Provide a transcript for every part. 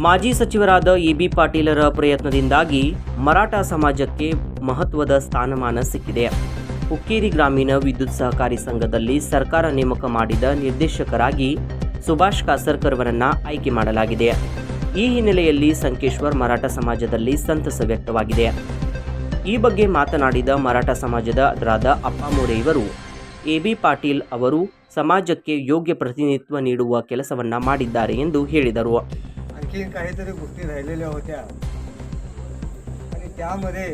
ಮಾಜಿ ಸಚಿವರಾದ ಎ.ಬಿ. ಪಾಟೀಲರ ಪ್ರಯತ್ನದಿಂದಾಗಿ ಮರಾಠ ಸಮಾಜಕ್ಕೆ ಮಹತ್ವದ ಸ್ಥಾನಮಾನ ಸಿಕ್ಕಿದೆ. ಹುಕ್ಕೇರಿ ಗ್ರಾಮೀಣ ವಿದ್ಯುತ್ ಸಹಕಾರಿ ಸಂಘದಲ್ಲಿ ಸರ್ಕಾರ ನೇಮಕ ಮಾಡಿದ ನಿರ್ದೇಶಕರಾಗಿ ಸುಭಾಷ್ ಕಾಸರ್ಕರ್ ಅವರನ್ನು ಆಯ್ಕೆ ಮಾಡಲಾಗಿದೆ. ಈ ಹಿನ್ನೆಲೆಯಲ್ಲಿ ಸಂಕೇಶ್ವರ್ ಮರಾಠ ಸಮಾಜದಲ್ಲಿ ಸಂತಸ ವ್ಯಕ್ತವಾಗಿದೆ. ಈ ಬಗ್ಗೆ ಮಾತನಾಡಿದ ಮರಾಠ ಸಮಾಜದ ಅಪ್ಪಾಮೋರೆ ಇವರು ಎ.ಬಿ. ಪಾಟೀಲ್ ಅವರು ಸಮಾಜಕ್ಕೆ ಯೋಗ್ಯ प्रतिनिधित्व ನೀಡುವ ಕೆಲಸವನ್ನ ಮಾಡಿದ್ದಾರೆ ಎಂದು ಹೇಳಿದರು. आणखी काहीतरी गोष्टी राहिलेल्या होत्या आणि त्यामध्ये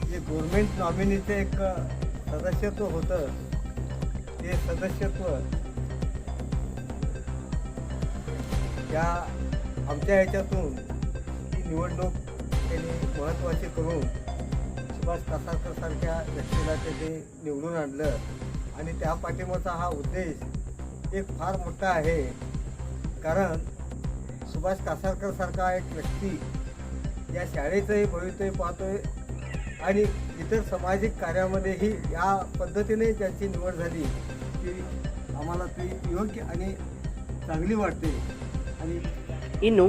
जे गव्हर्नमेंट नॉमिनीचे एक सदस्यत्व होतं, ते सदस्यत्व या आमच्या ह्याच्यातून ही निवडणूक त्यांनी महत्त्वाची करून सुभाष कासारकर सारख्या व्यक्तीला ते निवडून आणलं आणि त्या पाठीमागचा हा उद्देश एक फार मोठा आहे. कारण सुभाष कासारकर सारखा एक व्यक्ती या शाळेचंही भवितव्य पाहतोय आणि इतर सामाजिक कार्यामध्येही या पद्धतीने त्यांची निवड झाली की आम्हाला ती योग्य आणि चांगली वाटते. आणि ಇನ್ನು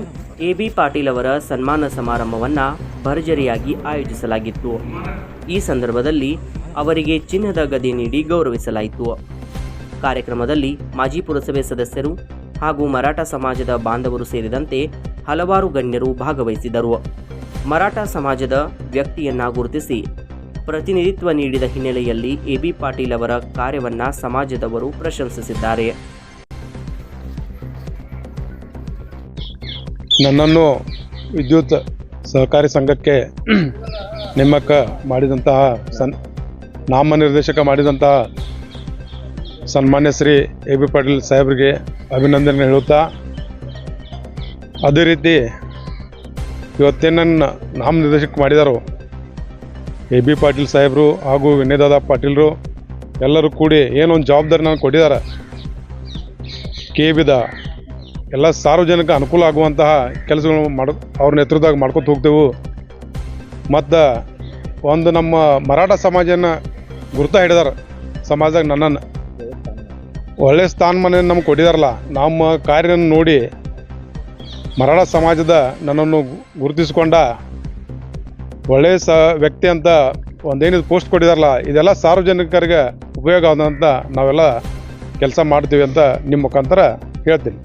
ಎ.ಬಿ. ಪಾಟೀಲ್ ಅವರ ಸನ್ಮಾನ ಸಮಾರಂಭವನ್ನು ಭರ್ಜರಿಯಾಗಿ ಆಯೋಜಿಸಲಾಗಿತ್ತು. ಈ ಸಂದರ್ಭದಲ್ಲಿ ಅವರಿಗೆ ಚಿನ್ನದ ಗದೆ ನೀಡಿ ಗೌರವಿಸಲಾಯಿತು. ಕಾರ್ಯಕ್ರಮದಲ್ಲಿ ಮಾಜಿ ಪುರಸಭೆ ಸದಸ್ಯರು ಹಾಗೂ ಮರಾಠ ಸಮಾಜದ ಬಾಂಧವರು ಸೇರಿದಂತೆ ಹಲವಾರು ಗಣ್ಯರು ಭಾಗವಹಿಸಿದರು. ಮರಾಠ ಸಮಾಜದ ವ್ಯಕ್ತಿಯನ್ನ ಗುರುತಿಸಿ ಪ್ರತಿನಿಧಿತ್ವ ನೀಡಿದ ಹಿನ್ನೆಲೆಯಲ್ಲಿ ಎ.ಬಿ. ಪಾಟೀಲ್ ಅವರ ಕಾರ್ಯವನ್ನು ಸಮಾಜದವರು ಪ್ರಶಂಸಿಸಿದ್ದಾರೆ. ನನ್ನನ್ನು ವಿದ್ಯುತ್ ಸಹಕಾರಿ ಸಂಘಕ್ಕೆ ನೇಮಕ ಮಾಡಿದಂತಹ ನಾಮನಿರ್ದೇಶಕ ಮಾಡಿದಂತಹ ಸನ್ಮಾನ್ಯ ಶ್ರೀ ಎ.ಬಿ. ಪಾಟೀಲ್ ಸಾಹೇಬರಿಗೆ ಅಭಿನಂದನೆ ಹೇಳುತ್ತಾ, ಅದೇ ರೀತಿ ಇವತ್ತೇನನ್ನು ನಾಮನಿರ್ದೇಶಕ ಮಾಡಿದಾರೋ ಎ.ಬಿ. ಪಾಟೀಲ್ ಸಾಹೇಬರು ಹಾಗೂ ವಿನಯದಾದ ಪಾಟೀಲರು ಎಲ್ಲರೂ ಕೂಡಿ ಏನೊಂದು ಜವಾಬ್ದಾರಿ ನಾನು ಕೊಟ್ಟಿದ್ದಾರೆ. ಕೆ.ಬಿ.ದ ಎಲ್ಲ ಸಾರ್ವಜನಿಕ ಅನುಕೂಲ ಆಗುವಂತಹ ಕೆಲಸಗಳು ಅವ್ರ ನೇತೃತ್ವದಾಗ ಮಾಡ್ಕೊತ ಹೋಗ್ತೇವೆ. ಮತ್ತು ಒಂದು ನಮ್ಮ ಮರಾಠ ಸಮಾಜನ ಗುರುತ ಹಿಡಿದಾರೆ. ಸಮಾಜದಾಗ ನನ್ನನ್ನು ಒಳ್ಳೆಯ ಸ್ಥಾನಮಾನ ನಮ್ಗೆ ಕೊಟ್ಟಿದಾರಲ್ಲ, ನಮ್ಮ ಕಾರ್ಯ ನೋಡಿ ಮರಾಠ ಸಮಾಜದ ನನ್ನನ್ನು ಗುರುತಿಸಿಕೊಂಡ ಒಳ್ಳೆಯ ವ್ಯಕ್ತಿ ಅಂತ ಒಂದೇನಿದು ಪೋಸ್ಟ್ ಕೊಟ್ಟಿದಾರಲ್ಲ, ಇದೆಲ್ಲ ಸಾರ್ವಜನಿಕರಿಗೆ ಉಪಯೋಗ ಆದಂತ ನಾವೆಲ್ಲ ಕೆಲಸ ಮಾಡ್ತೀವಿ ಅಂತ ನಿಮ್ಮ ಮುಖಾಂತರ ಹೇಳ್ತೀನಿ.